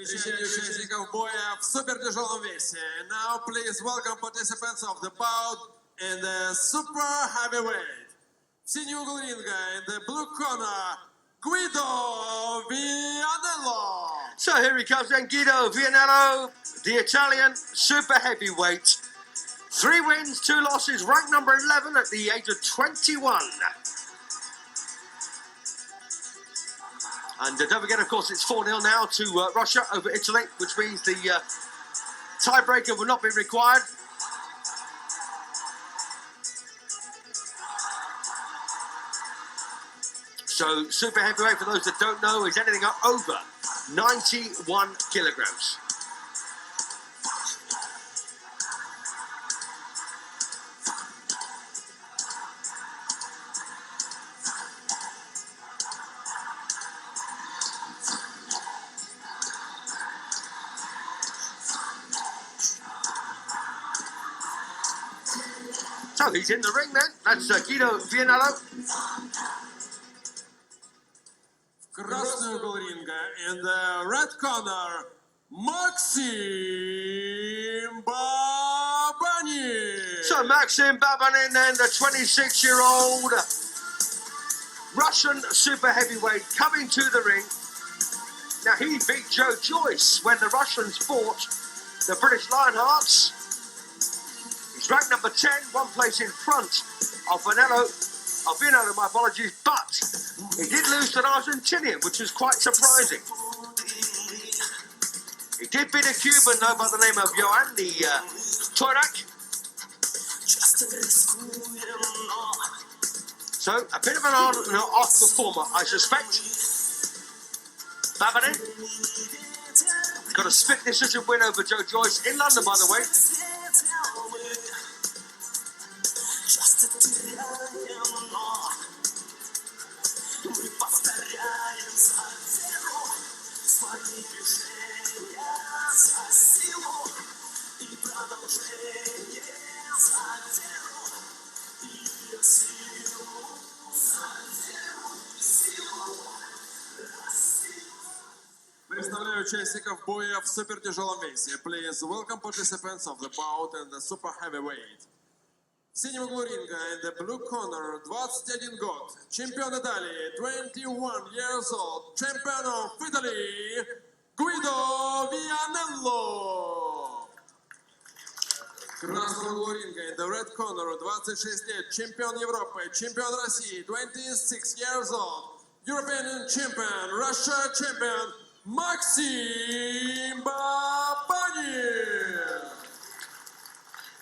Встречайте участников боя в супертяжелом весе. Now please welcome participants of the bout in the super heavyweight. В синий угол ринга, in the blue corner, Guido Vianello. So here he comes then, Guido Vianello, the Italian super heavyweight. 3 wins, 2 losses, ranked number 11 at the age of 21. And don't forget, of course, it's 4-0 now to Russia over Italy, which means the tiebreaker will not be required. So super heavyweight, for those that don't know, is anything over 91 kilograms. So he's in the ring then. That's Guido Vianello. Красный угол ринга, in the red corner, Maxim Baranin. So Maxim Baranin then, the 26-year-old Russian super heavyweight coming to the ring. Now he beat Joe Joyce when the Russians fought the British Lionhearts. He's ranked number 10, 1 place in front of Vianello, my apologies, but he did lose to an Argentinian, which is quite surprising. He did beat a Cuban, though, by the name of Johan, the Torak. So, a bit of an on and off performer, I suspect. Baranin got a split decision win over Joe Joyce in London, by the way. Представляю участников боя в супертяжелом весе. Please welcome participants of the bout in the super heavyweight. В синем углу ринга, in the blue corner, 21 год, чемпион Италии, 21 years old, champion of Italy, Guido Vianello. В красном углу ринга, in the red corner, 26 лет, чемпион Европы, чемпион России, 26 years old, European champion, Russia champion, Maxim Baranin.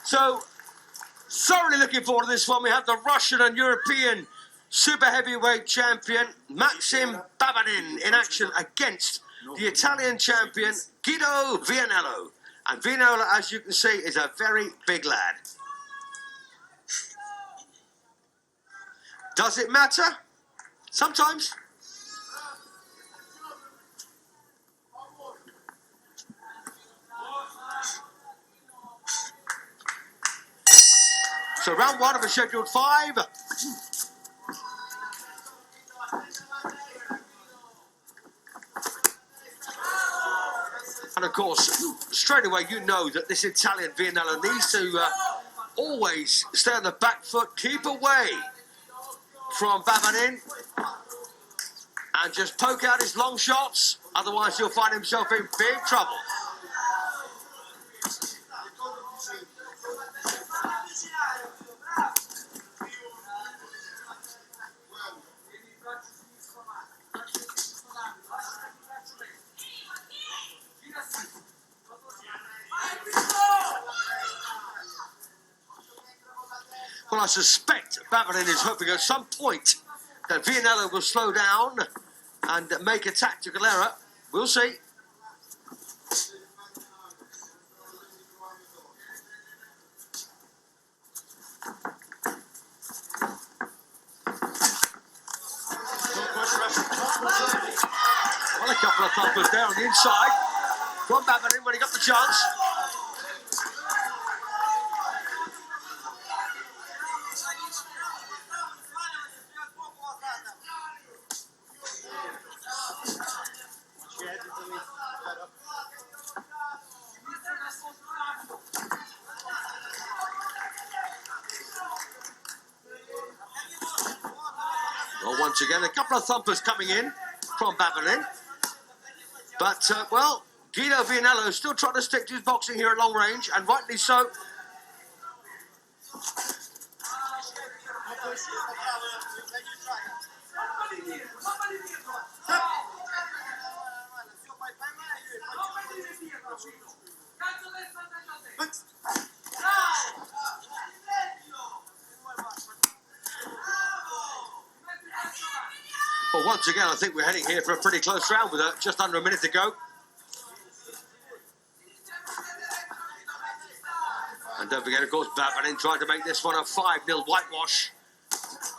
So, thoroughly looking forward to this one. We have the Russian and European super heavyweight champion, Maxim Baranin, in action against the Italian champion, Guido Vianello. And Vianello, as you can see, is a very big lad. Does it matter? Sometimes. So round 1 of a scheduled 5. And of course, straight away you know that this Italian Vianello needs to always stay on the back foot, keep away from Baranin, and just poke out his long shots. Otherwise he'll find himself in big trouble. Well, I suspect Baranin is hoping at some point that Vianello will slow down and make a tactical error. We'll see. Well, a couple of thumpers there on the inside from Baranin when he got the chance. Well, once again, a couple of thumpers coming in from Baranin. But, well, Guido Vianello still trying to stick to his boxing here at long range, and rightly so. Well, once again, I think we're heading here for a pretty close round with just under a minute to go. And don't forget, of course, Baranin trying to make this one a 5-0 whitewash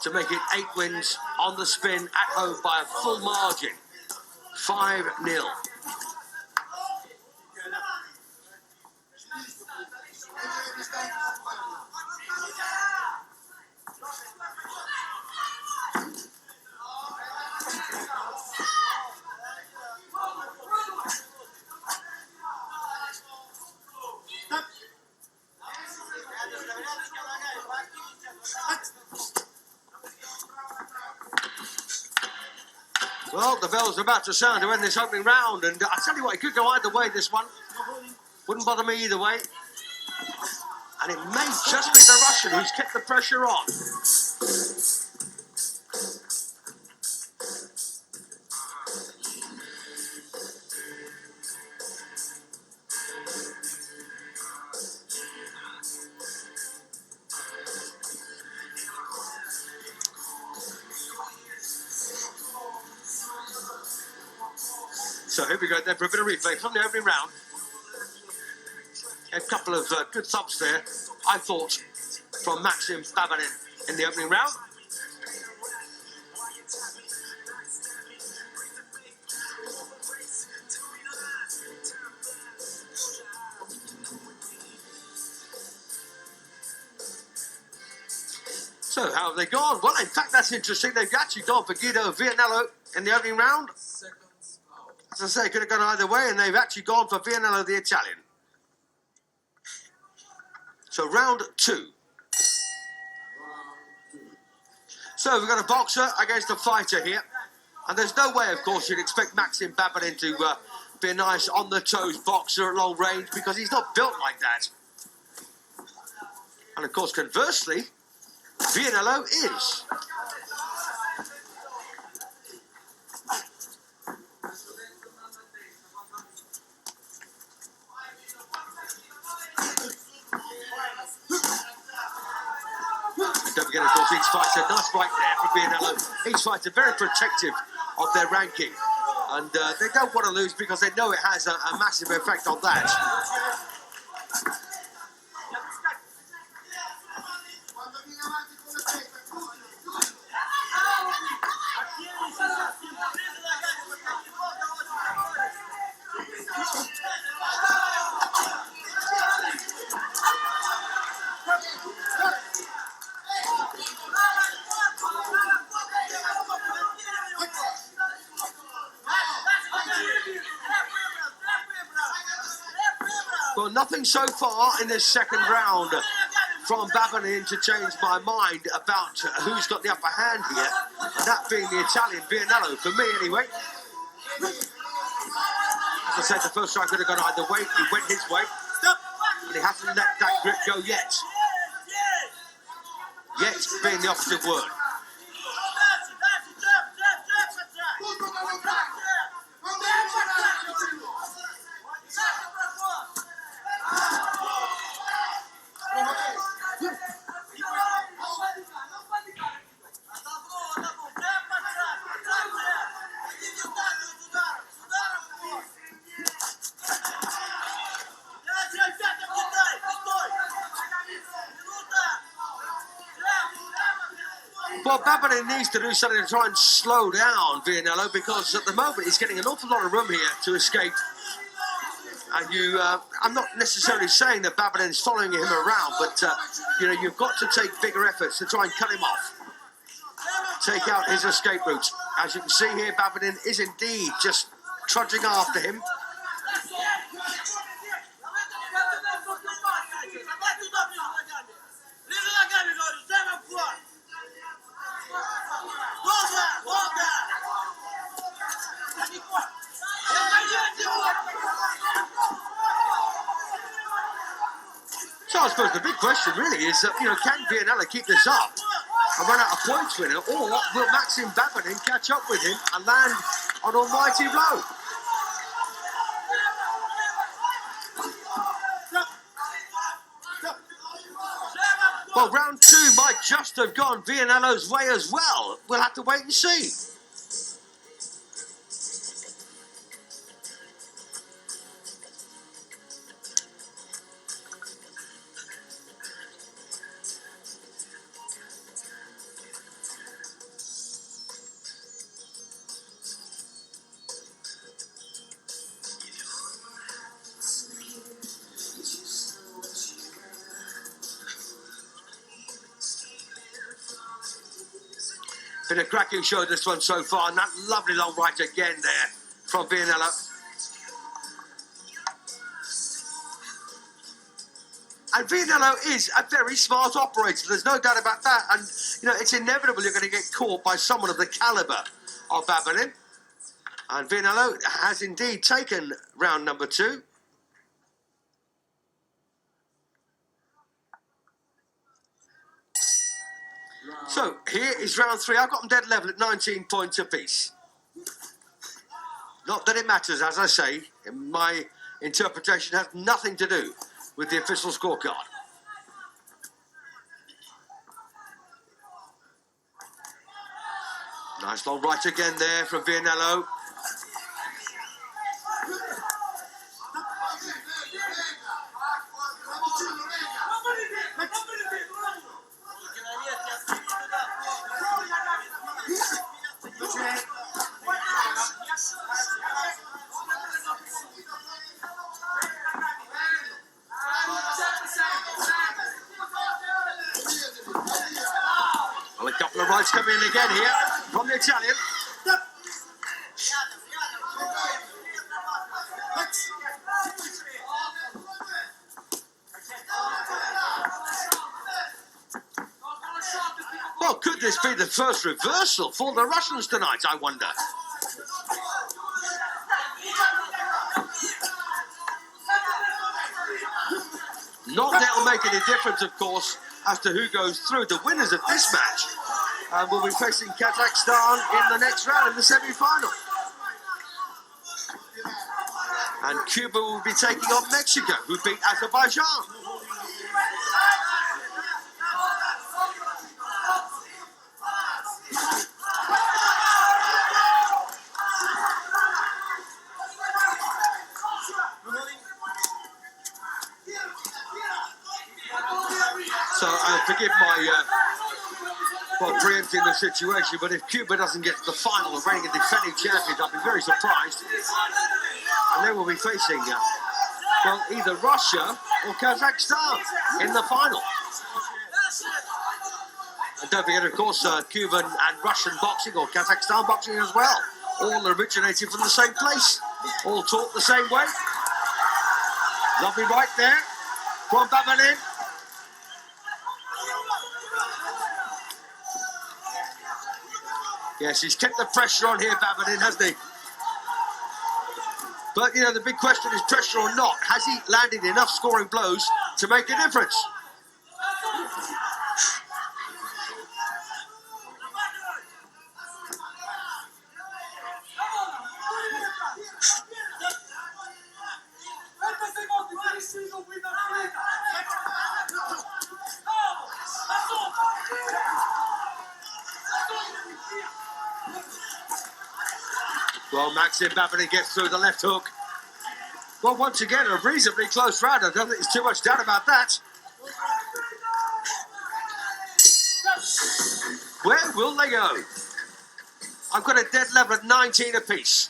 to make it 8 wins on the spin at home by a full margin. 5-0. Well, the bells are about to sound to end this opening round, and I tell you what, it could go either way, this one. Wouldn't bother me either way. And it may just be the Russian who's kept the pressure on. So here we go then for a bit of replay from the opening round. A couple of good thumps there, I thought, from Maxim Baranin in the opening round. So how have they gone? Well, in fact, that's interesting. They've actually gone for Guido Vianello in the opening round. As I say, it could have gone either way, and they've actually gone for Vianello, the Italian. So round 2. So we've got a boxer against a fighter here. And there's no way, of course, you'd expect Maxim Baranin to be a nice on-the-toes boxer at long range, because he's not built like that. And, of course, conversely, Vianello is. Don't forget, of course, each fighter, nice right there for Vianello. Each fighter very protective of their ranking. And they don't want to lose because they know it has a massive effect on that. Well, nothing so far in this second round from Baranin to change my mind about who's got the upper hand here, and that being the Italian Vianello, for me anyway. As I said, the first strike could have gone either way. He went his way, and he hasn't let that grip go yet. Yet being the opposite word. Well, Baranin needs to do something to try and slow down Vianello, because at the moment he's getting an awful lot of room here to escape. And I'm not necessarily saying that Baranin's following him around, but you've got to take bigger efforts to try and cut him off. Take out his escape route. As you can see here, Baranin is indeed just trudging after him. suppose the big question really is, can Vianello keep this up and run out of points with it, or will Maxim Baranin catch up with him and land an almighty blow? Well, round 2 might just have gone Vianello's way as well. We'll have to wait and see. Been a cracking show, this one so far, and that lovely long right again there from Vianello. And Vianello is a very smart operator, there's no doubt about that. And, it's inevitable you're going to get caught by someone of the calibre of Baranin. And Vianello has indeed taken round number 2. So, here is round 3. I've got them dead level at 19 points apiece. Not that it matters, as I say. My interpretation has nothing to do with the official scorecard. Nice long right again there from Vianello. Well, a couple of rights coming in again here from the Italian. Well, could this be the first reversal for the Russians tonight, I wonder? Not that it'll make any difference, of course, as to who goes through. The winners of this match will be facing Kazakhstan in the next round, in the semi-final. And Cuba will be taking on Mexico, who beat Azerbaijan. So forgive my preempting the situation, but if Cuba doesn't get to the final of reigning and defending champions, I'll be very surprised. And they will be facing, either Russia or Kazakhstan in the final. And don't forget, of course, Cuban and Russian boxing, or Kazakhstan boxing as well, all originated from the same place, all taught the same way. Lovely right there from Baranin. Yes, he's kept the pressure on here, Baranin, hasn't he? But, the big question is pressure or not. Has he landed enough scoring blows to make a difference? Well, Maxim Baranin gets through the left hook. Well, once again, a reasonably close round. I don't think there's too much doubt about that. Where will they go? I've got a dead level at 19 apiece.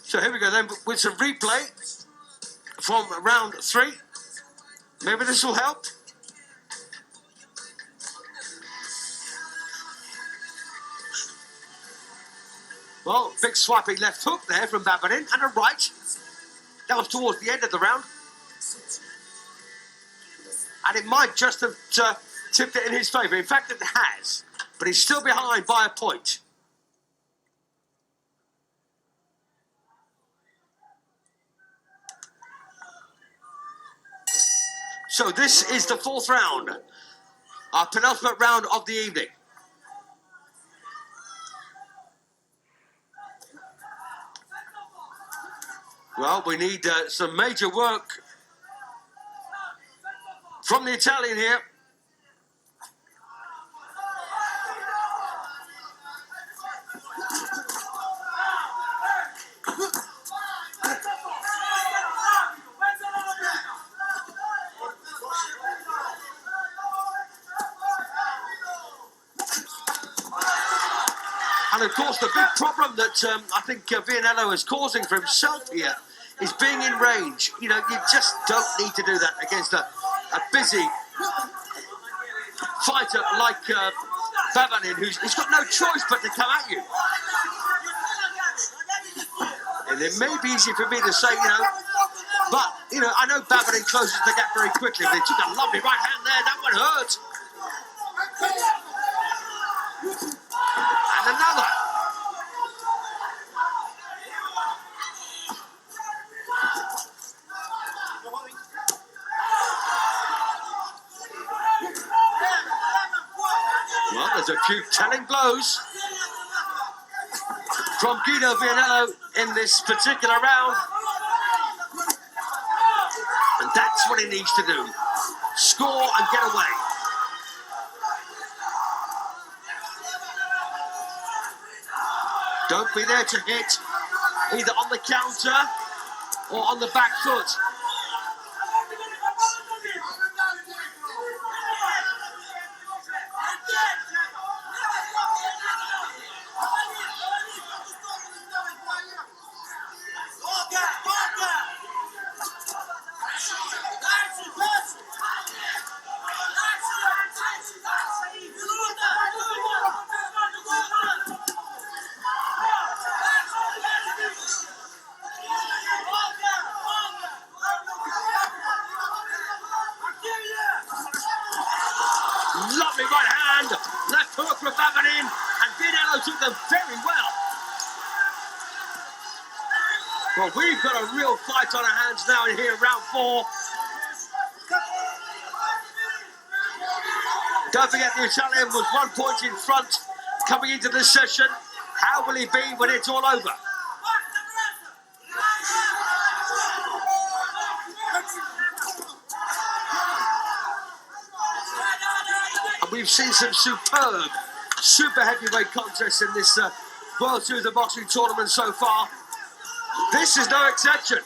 So here we go then with some replay from round 3. Maybe this will help. Well, big swiping left hook there from Baranin and a right. That was towards the end of the round. And it might just have tipped it in his favour. In fact, it has. But he's still behind by a point. So this is the fourth round. Our penultimate round of the evening. Well, we need some major work from the Italian here. And of course, the big problem that I think Vianello is causing for himself here is being in range. You know, you just don't need to do that against a busy fighter like Baranin, who's got no choice but to come at you. And it may be easy for me to say, but, I know Baranin closes the gap very quickly. They took a lovely right hand there. That one hurt. And another. Well, there's a few telling blows from Guido Vianello in this particular round. And that's what he needs to do. Score and get away. Don't be there to hit either on the counter or on the back foot. Lovely right hand, left hook for Baranin, and Vianello took them very well. Well, we've got a real fight on our hands now in here, round 4. Don't forget the Italian was 1 point in front coming into this session. How will he be when it's all over? And we've seen some superb, super heavyweight contests in this World Series of Boxing tournament so far. This is no exception.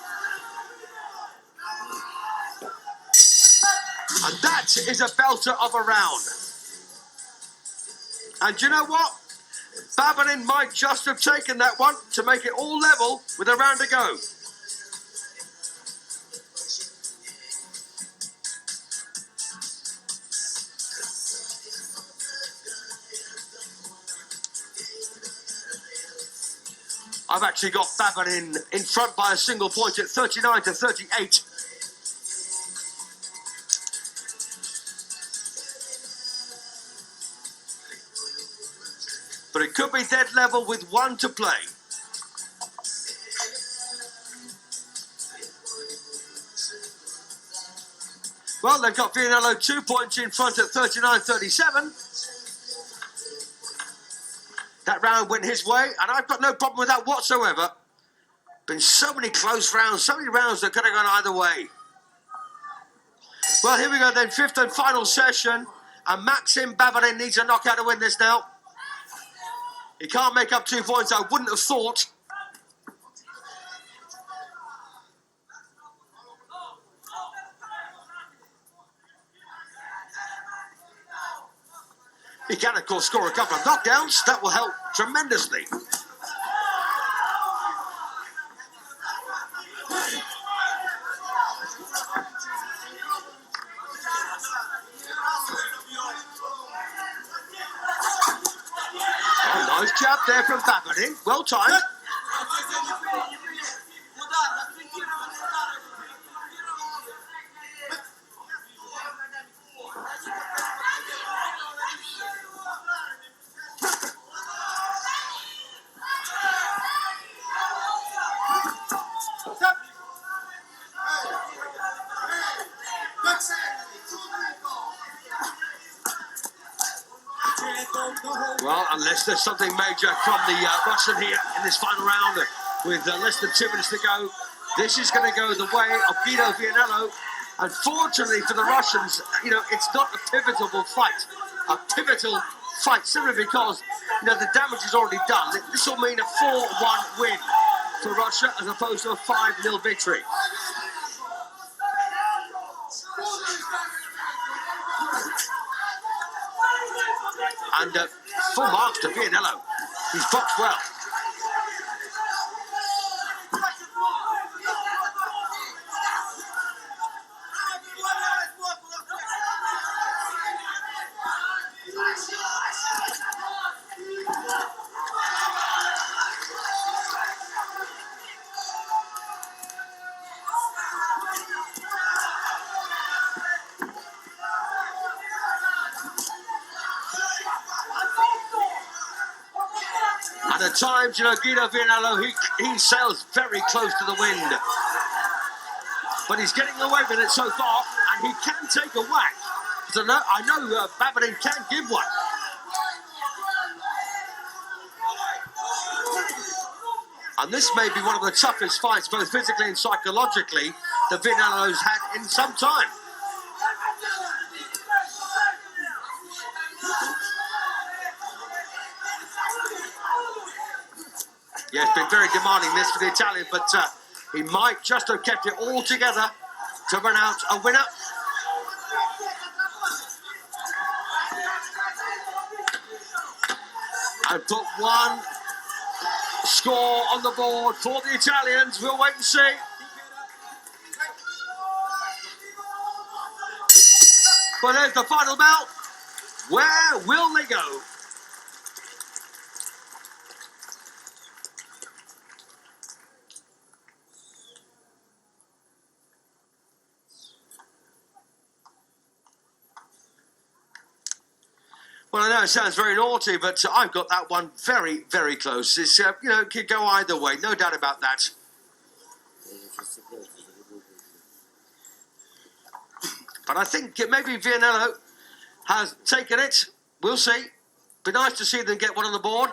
And that is a belter of a round. And you know what? Baranin might just have taken that one to make it all level with a round to go. I've actually got Baranin in front by a single point at 39-38. But it could be dead level with 1 to play. Well, they've got Vianello 2 points in front at 39-37. That round went his way, and I've got no problem with that whatsoever. Been so many close rounds, so many rounds that could have gone either way. Well, here we go then, 5th and final session. And Maxim Baranin needs a knockout to win this now. He can't make up 2 points, I wouldn't have thought. He can, of course, score a couple of knockdowns. That will help tremendously. Oh, nice jab there from Baranin. Well timed. Well, unless there's something major from the Russian here in this final round, with less than 2 minutes to go, this is going to go the way of Guido Vianello. Unfortunately for the Russians, you know, it's not a pivotal fight, simply because, you know, the damage is already done. This will mean a 4-1 win for Russia as opposed to a 5-0 victory. And full marks to Vianello. He's boxed well. And at times, you know, Guido Vianello, he sails very close to the wind. But he's getting away with it so far, and he can take a whack. So I know Baranin can give one. And this may be one of the toughest fights, both physically and psychologically, that Vianello's had in some time. Yeah, it's been very demanding, this, for the Italian, but he might just have kept it all together to run out a winner. And put one score on the board for the Italians. We'll wait and see. But there's the final bell. Where will they go? Well, I know it sounds very naughty, but I've got that one very, very close. It's, you know, it could go either way, no doubt about that. But I think maybe Vianello has taken it. We'll see. Be nice to see them get one on the board.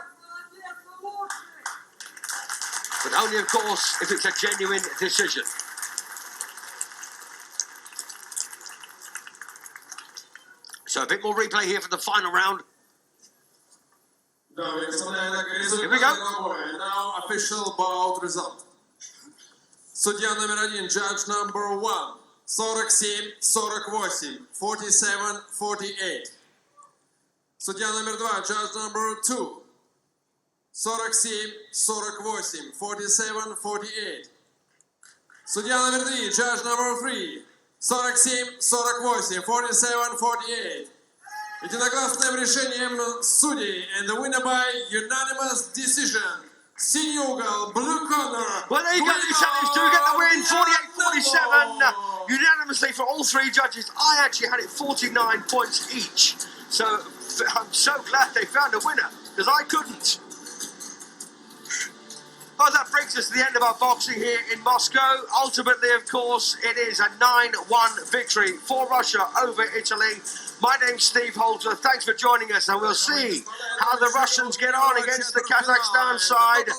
But only, of course, if it's a genuine decision. So a bit more replay here for the final round. Here we go. Now official bout result. Судья номер 1, judge number 1. 47-48, 47-48. Судья номер 2, judge number 2. 47-48, 47-48. Судья номер 3, judge number 3. 47-48, 47-48. Единогласным решением судей, and the winner by unanimous decision. Senior uгол, blue corner. Well, there you go, the Italians do get the win, 48-47, unanimously for all three judges. I actually had it 49 points each, so I'm so glad they found a winner, because I couldn't. Well, that brings us to the end of our boxing here in Moscow. Ultimately, of course, it is a 9-1 victory for Russia over Italy. My name's Steve Holter. Thanks for joining us, and we'll see how the Russians get on against the Kazakhstan side.